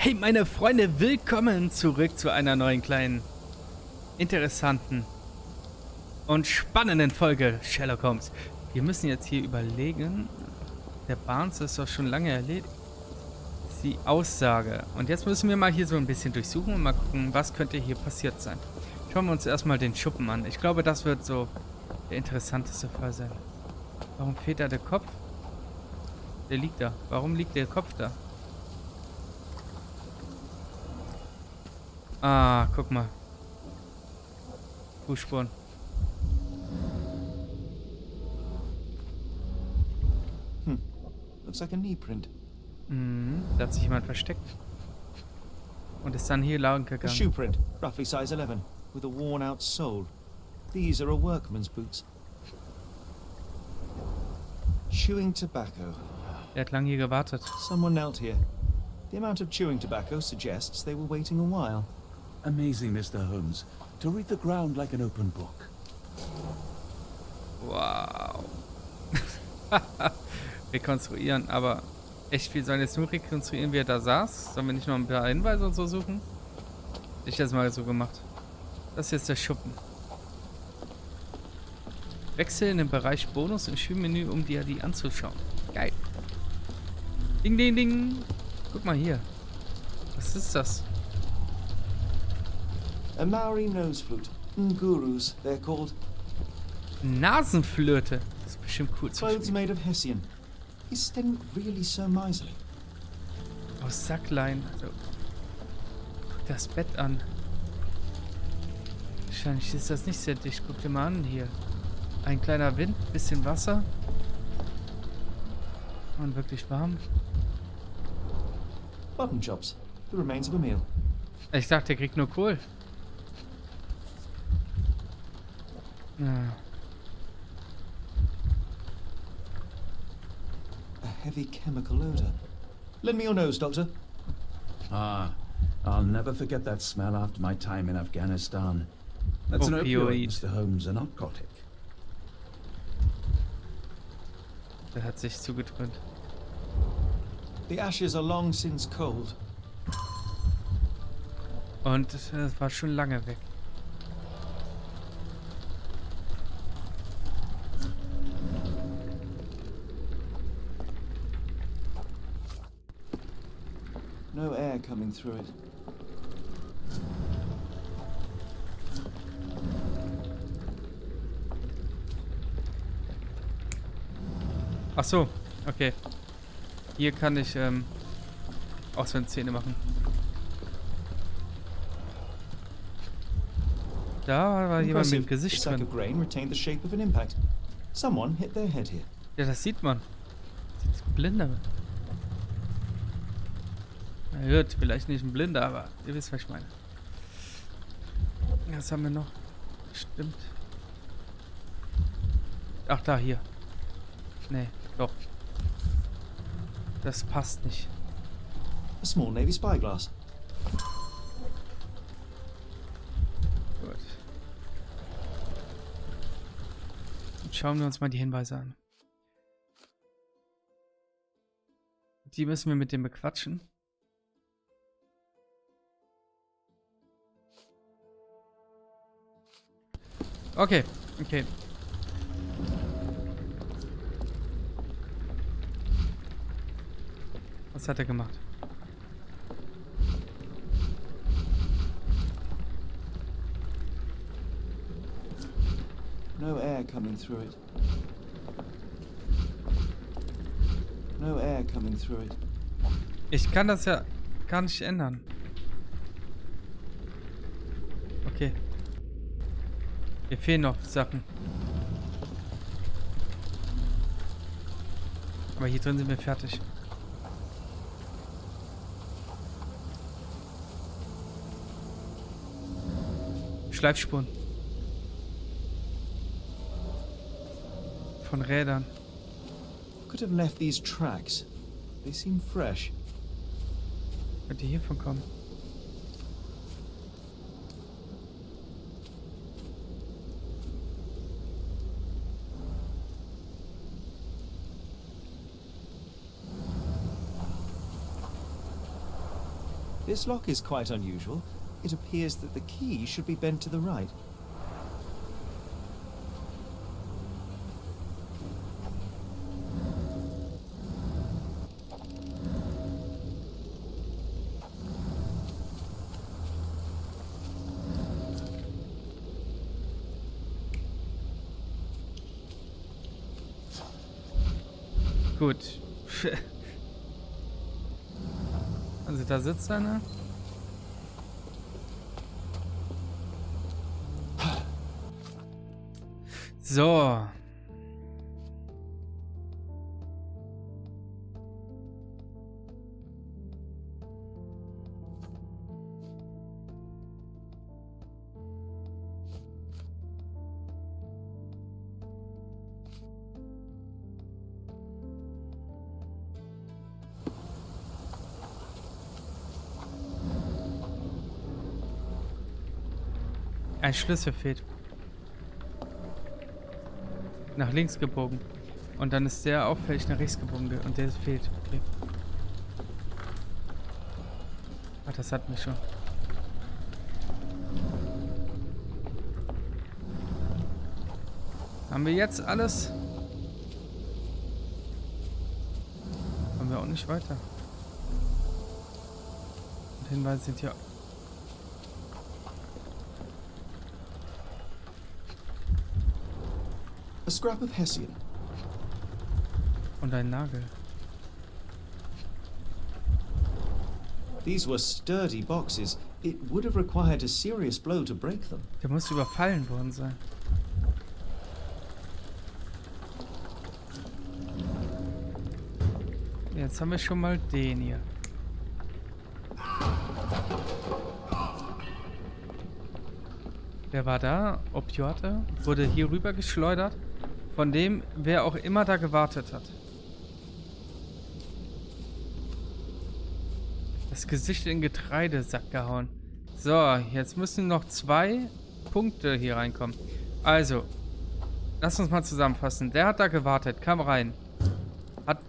Hey meine Freunde, willkommen zurück zu einer neuen kleinen, interessanten und spannenden Folge Sherlock Holmes. Wir müssen jetzt hier überlegen, der Barnes ist doch schon lange erledigt. Die Aussage. Und jetzt müssen wir mal hier so ein bisschen durchsuchen und mal gucken, was könnte hier passiert sein. Schauen wir uns erstmal den Schuppen an. Ich glaube, das wird so der interessanteste Fall sein. Warum fehlt da der Kopf? Der liegt da. Warum liegt der Kopf da? Ah, guck mal. Fußspuren. Looks like a knee print. Da hat sich jemand versteckt. Und ist dann hier lang A gegangen. shoe print, roughly size 11, with a worn-out sole. These are a workman's boots. Chewing tobacco. Der hat lang hier gewartet. Someone knelt here. The amount of chewing tobacco suggests they were waiting a while. Amazing, Mr. Holmes. To read the ground like an open book. Wow. Rekonstruieren, aber echt, wir sollen jetzt nur rekonstruieren, wie er da saß? Sollen wir nicht noch ein paar Hinweise und so suchen? Ich hätte es mal so gemacht. Das ist jetzt der Schuppen. Wechsel in den Bereich Bonus im Spielmenü, um dir die anzuschauen. Geil. Ding, ding, ding. Guck mal hier. Was ist das? A Maori nose flute. Ngurus, they're called. Nasenflöte. Das ist bestimmt cool zu Clothes spielen. made of Hessian. Is Sten really so miserly? Aus Sacklein. Also, guck das Bett an. Wahrscheinlich ist das nicht sehr dicht. Guck dir mal an hier. Ein kleiner Wind, bisschen Wasser. Und wirklich warm. Button chops. The remains of a meal. Ich dachte, der kriegt nur Kohl. Ja. A heavy chemical odor. Lend me your nose, Doctor. Ah, I'll never forget that smell after my time in Afghanistan. That's an opioid, Opioid. Mr. Holmes, a narcotic. Der hat sich zugedröhnt. The ashes are long since cold. Und das war schon lange weg. No air coming through it. Ach so, okay. Hier kann ich Auswärtszähne machen. Da war jemand mit dem Gesicht This sack drin. of grain retained the shape of an impact. Someone hit their head here. Ja, das sieht man. Sieht blinder. Na gut, vielleicht nicht ein Blinder, aber ihr wisst, was ich meine. Was haben wir noch? Stimmt. Ach, da, hier. Nee, doch. Das passt nicht. A small navy spyglass. Gut. Jetzt schauen wir uns mal die Hinweise an. Die müssen wir mit dem bequatschen. Okay, okay. Was hat er gemacht? No air coming through it. No air coming through it. Ich kann das ja gar nicht ändern. Okay. Hier fehlen noch Sachen. Aber hier drin sind wir fertig. Schleifspuren. Von Rädern. Could have left these tracks. They seem fresh. Könnte hiervon kommen. This lock is quite unusual. It appears that the key should be bent to the right. Gut. Also da sitzt einer. So. Ein Schlüssel fehlt. Nach links gebogen. Und dann ist der auffällig nach rechts gebogen. Und der fehlt. Okay. Ach, das hat mich schon. Haben wir jetzt alles? Kommen wir auch nicht weiter. Und Hinweise sind hier. A scrap of Hessian. Und ein Nagel. These were sturdy boxes. It would have required a serious blow to break them. Der muss überfallen worden sein. Jetzt haben wir schon mal den hier. Wer war da? Opioate? Wurde hier rüber geschleudert. Von dem, wer auch immer da gewartet hat. Das Gesicht in den Getreidesack gehauen. So, jetzt müssen noch 2 Punkte hier reinkommen. Also, lass uns mal zusammenfassen. Der hat da gewartet, kam rein. Hat,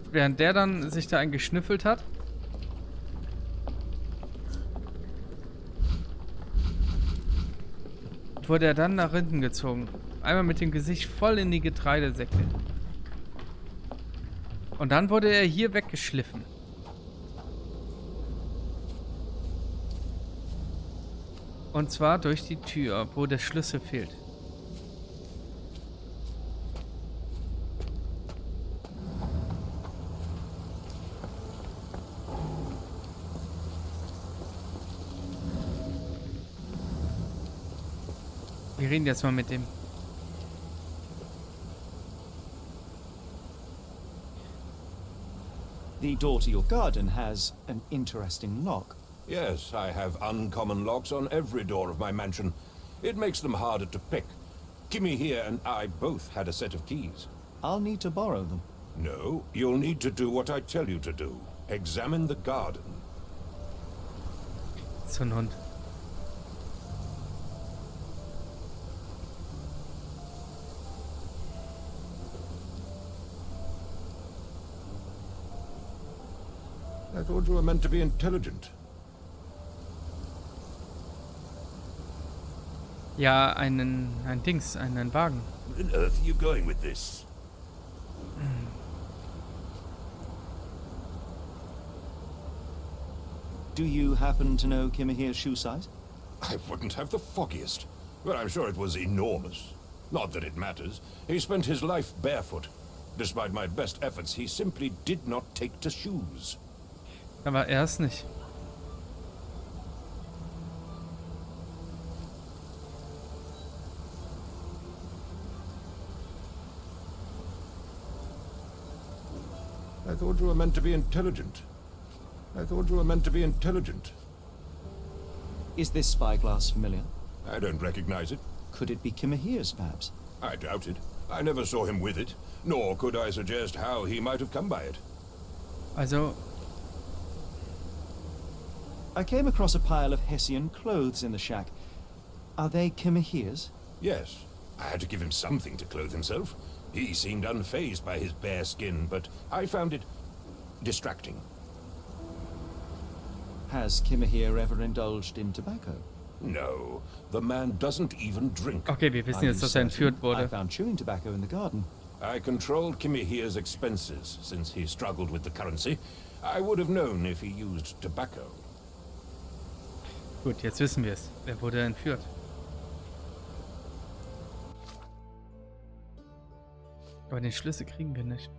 während der dann sich da eingeschnüffelt hat, wurde er dann nach hinten gezogen. Einmal mit dem Gesicht voll in die Getreidesäcke. Und dann wurde er hier weggeschliffen. Und zwar durch die Tür, wo der Schlüssel fehlt. Wir reden jetzt mal mit dem. The door to your garden has an interesting lock. Yes, I have uncommon locks on every door of my mansion. It makes them harder to pick. Kimmy here and I both had a set of keys. I'll need to borrow them. No, you'll need to do what I tell you to do. Examine the garden. So ein Hund. I thought you were meant to be intelligent. Ja, ein Dings, einen Wagen. Where on earth are you going with this? Do you happen to know Kimahir's shoe size? I wouldn't have the foggiest. But I'm sure it was enormous. Not that it matters. He spent his life barefoot. Despite my best efforts, he simply did not take to shoes. Aber er ist nicht. I thought you were meant to be intelligent. I thought you were meant to be intelligent. Is this spyglass familiar? I don't recognize it. Could it be Kimahir's, perhaps? I doubt it. I never saw him with it, nor could I suggest how he might have come by it. Also, I came across a pile of Hessian clothes in the shack. Are they Kimahir's? Yes, I had to give him something to clothe himself. He seemed unfazed by his bare skin, but I found it distracting. Has Kimahir ever indulged in tobacco? No, the man doesn't even drink. Okay, wir wissen Are jetzt, you dass er entführt certain? I wurde. found chewing tobacco in the garden. I controlled Kimihir's expenses since he struggled with the currency. I would have known if he used tobacco. Gut, jetzt wissen wir es. Er wurde entführt. Aber den Schlüssel kriegen wir nicht.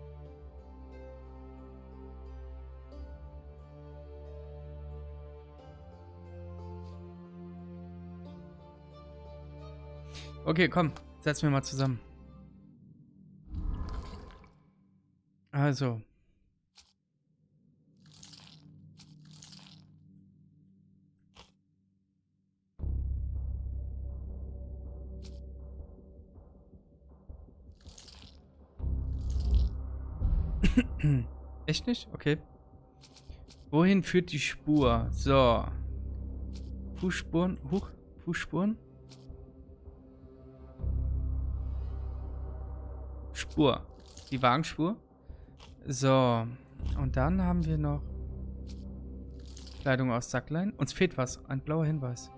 Okay, komm, setzen wir mal zusammen. Also. Echt nicht? Okay. Wohin führt die Spur? So. Fußspuren. Huch. Fußspuren. Spur. Die Wagenspur. So. Und dann haben wir noch Kleidung aus Sacklein. Uns fehlt was. Ein blauer Hinweis.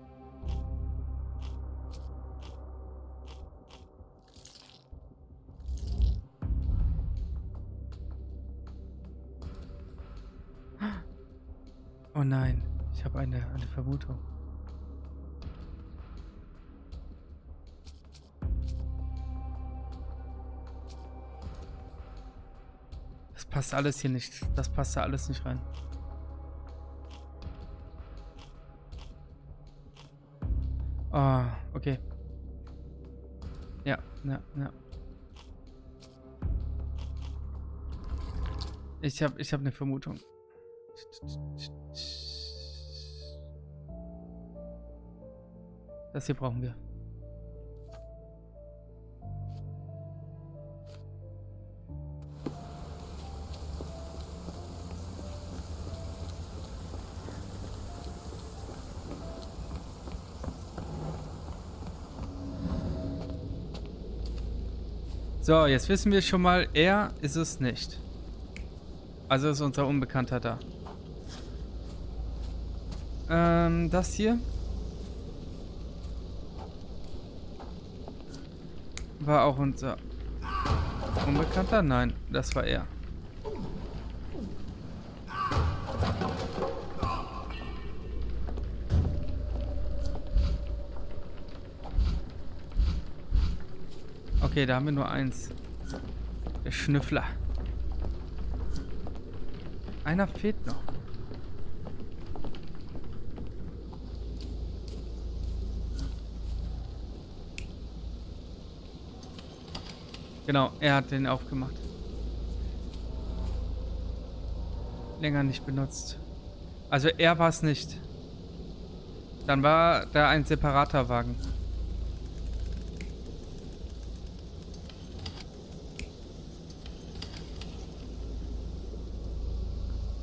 Oh nein. Ich habe eine Vermutung. Das passt alles hier nicht. Das passt da alles nicht rein. Ah, okay. Ja. Ich hab eine Vermutung. Das hier brauchen wir. So, jetzt wissen wir schon mal, er ist es nicht. Also ist unser Unbekannter da. Das hier war auch unser Unbekannter? Nein, das war er. Okay, da haben wir nur eins. Der Schnüffler. Einer fehlt noch. Genau, er hat den aufgemacht. Länger nicht benutzt. Also er war es nicht. Dann war da ein separater Wagen.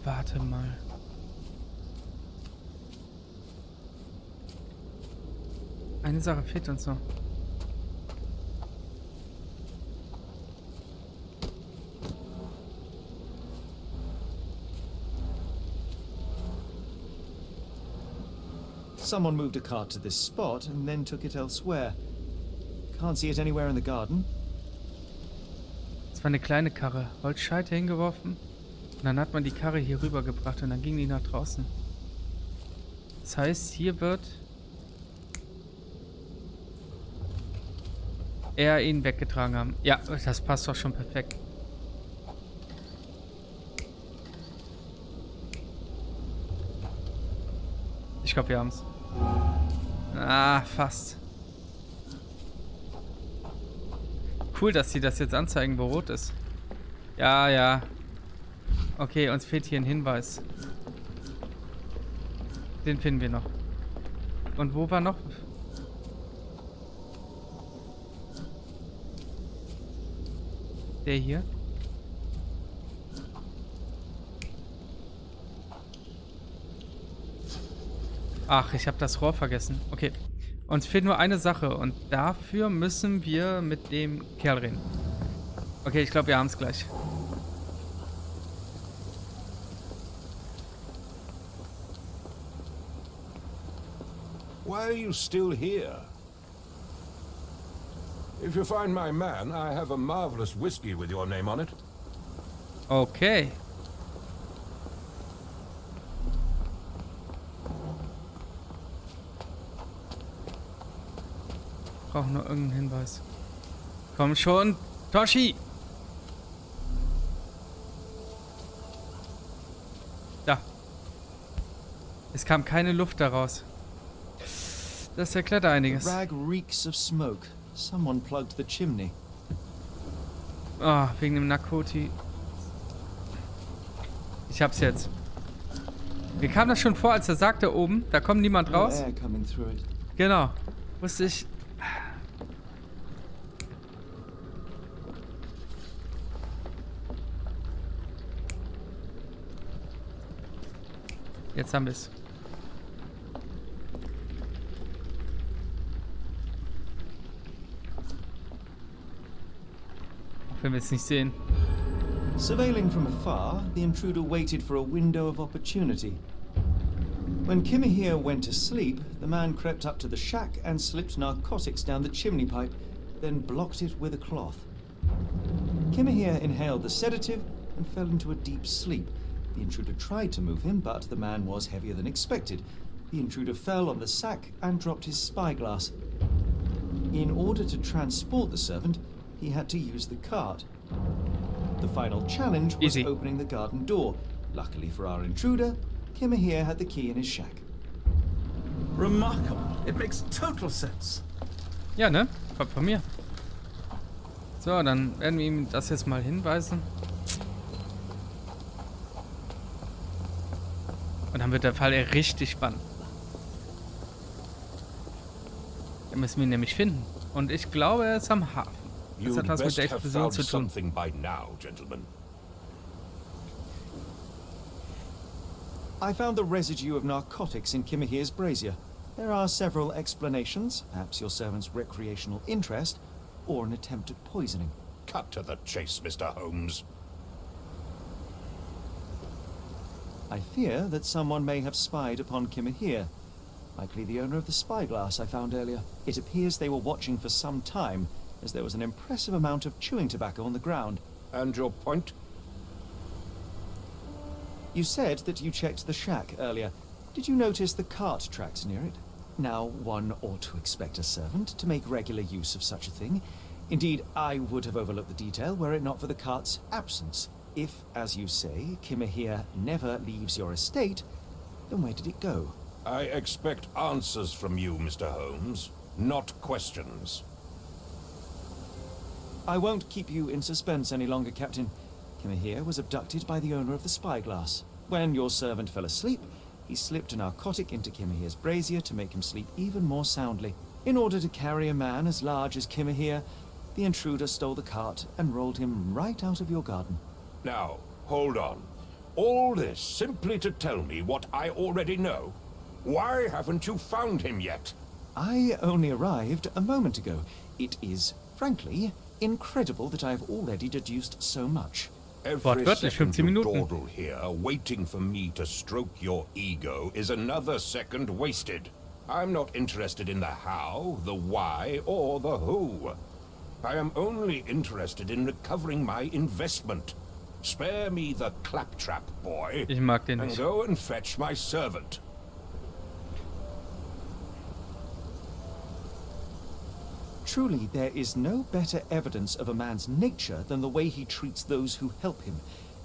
Warte mal. Eine Sache fehlt uns noch. Someone moved a cart to this spot and then took it elsewhere. Can't see it anywhere in the garden. Das war eine kleine Karre. Holzscheite hingeworfen. Und dann hat man die Karre hier rüber gebracht und dann ging die nach draußen. Das heißt, hier wird er ihn weggetragen haben. Ja, das passt doch schon perfekt. Ich glaube, wir haben es. Ah, fast. Cool, dass sie das jetzt anzeigen, wo rot ist. Ja, ja. Okay, uns fehlt hier ein Hinweis. Den finden wir noch. Und wo war noch? Der hier? Ach, ich habe das Rohr vergessen. Okay. Uns fehlt nur eine Sache und dafür müssen wir mit dem Kerl reden. Okay, ich glaube, wir haben es gleich. Why are you still here? If you find my man, I have a marvelous whiskey with your name on it. Okay. Brauche nur irgendeinen Hinweis. Komm schon, Toshi! Da. Es kam keine Luft daraus. Das erklärt einiges. The rag reeks of smoke. Someone plugged the chimney. Ah, wegen dem Narkoti. Ich hab's jetzt. Mir kam das schon vor, als er sagte oben, da kommt niemand No raus. air coming through it. Genau. Wusste ich. Jetzt haben wir es. Auch wenn wir es nicht sehen. Surveilling from afar, the intruder waited for a window of opportunity. When Kimihir went to sleep, the man crept up to the shack and slipped narcotics down the chimney pipe, then blocked it with a cloth. Kimihir inhaled the sedative and fell into a deep sleep. The intruder tried to move him, but the man was heavier than expected. The intruder fell on the sack and dropped his spyglass. In order to transport the servant, he had to use the cart. The final challenge was Easy. opening the garden door. Luckily for our intruder, Kimihir had the key in his shack. Remarkable. It makes total sense. Ja, ne? Kommt von mir. So, dann werden wir ihm das jetzt mal hinweisen. Und dann wird der Fall richtig spannend. Dann müssen wir ihn nämlich finden. Und ich glaube, er ist am Hafen. Das hat You'd was mit best der have Explosion found zu tun. something by now, gentlemen. I found the residue of narcotics in Kimihir's brazier. There are several explanations, perhaps your servant's recreational interest, or an attempt at poisoning. Cut to the chase, Mr. Holmes. I fear that someone may have spied upon Kimihir, likely the owner of the spyglass I found earlier. It appears they were watching for some time, as there was an impressive amount of chewing tobacco on the ground. And your point? You said that you checked the shack earlier. Did you notice the cart tracks near it? Now, one ought to expect a servant to make regular use of such a thing. Indeed, I would have overlooked the detail were it not for the cart's absence. If, as you say, Kimihir never leaves your estate, then where did it go? I expect answers from you, Mr. Holmes, not questions. I won't keep you in suspense any longer, Captain. Kimihir was abducted by the owner of the spyglass. When your servant fell asleep, he slipped a narcotic into Kimihir's brazier to make him sleep even more soundly. In order to carry a man as large as Kimihir, the intruder stole the cart and rolled him right out of your garden. Now, hold on. All this simply to tell me what I already know? Why haven't you found him yet? I only arrived a moment ago. It is, frankly, incredible that I have already deduced so much. Every Wortwörtlich second 15 you Minuten. dawdle here, waiting for me to stroke your ego, is another second wasted. I'm not interested in the how, the why, or the who. I am only interested in recovering my investment. Spare me the claptrap, boy, Ich mag den and nicht. go and fetch my servant. Truly, there is no better evidence of a man's nature than the way he treats those who help him.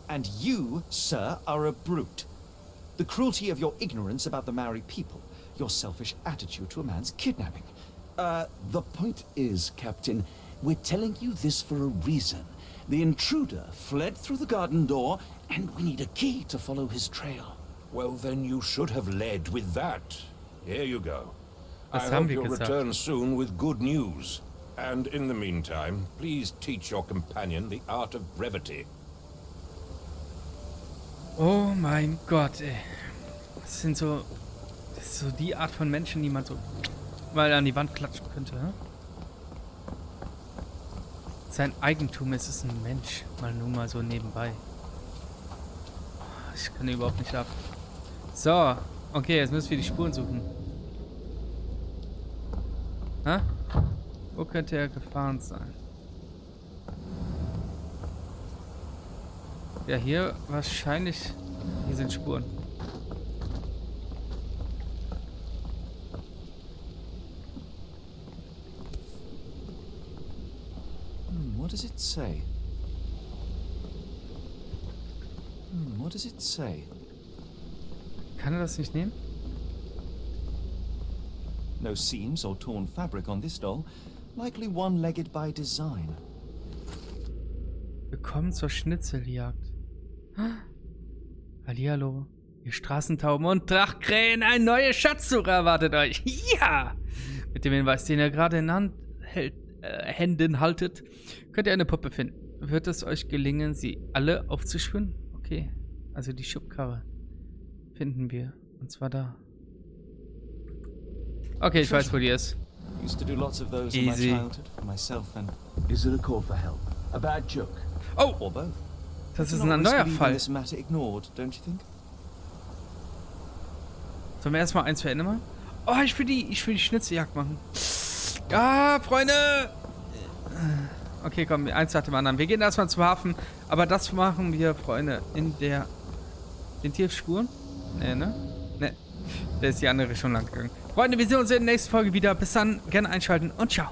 And you, sir, are a brute. The cruelty of your ignorance about the Maori people, your selfish attitude to a man's kidnapping. The point is, Captain, we're telling you this for a reason. The intruder fled through the garden door, and we need a key to follow his trail. Well, then you should have led with that. Here you go. I Das hope haben wir you'll gesagt. return soon with good news. And in the meantime, please teach your companion the art of brevity. Oh mein Gott, ey. Das sind so... Das ist so die Art von Menschen, die man so mal an die Wand klatschen könnte, ne? Sein Eigentum ist es ein Mensch. Mal nur mal so nebenbei. Ich kann überhaupt nicht ab. So, okay, jetzt müssen wir die Spuren suchen. Hä? Wo könnte er gefahren sein? Ja, hier wahrscheinlich. Hier sind Spuren. What does it say? What does it say? Kann er das nicht nehmen? No seams or torn fabric on this doll. Likely one-legged by design. Willkommen zur Schnitzeljagd. Hallihallo, ihr Straßentauben und Drachkrähen, ein neuer Schatzsucher erwartet euch. Ja! Mit dem Hinweis, den ihr gerade in Händen haltet, könnt ihr eine Puppe finden. Wird es euch gelingen, sie alle aufzuspüren? Okay, also die Schubkarre finden wir. Und zwar da. Okay, ich weiß, wo die ist. Used to do lots of those in my Easy. childhood for myself and Is it a call for help? A bad joke? Oh! or both. Das ist Not ein risk neuer leaving Fall. this matter ignored, don't you think? Sollen wir erstmal eins verändern machen? Oh, ich will die Schnitzeljagd machen. Ja, Freunde! Okay, komm, eins nach dem anderen. Wir gehen erstmal zum Hafen, aber das machen wir, Freunde, in der... Sind hier Spuren? Nee, ne? Ne. Da ist die andere schon lang gegangen. Freunde, wir sehen uns in der nächsten Folge wieder. Bis dann, gerne einschalten und ciao.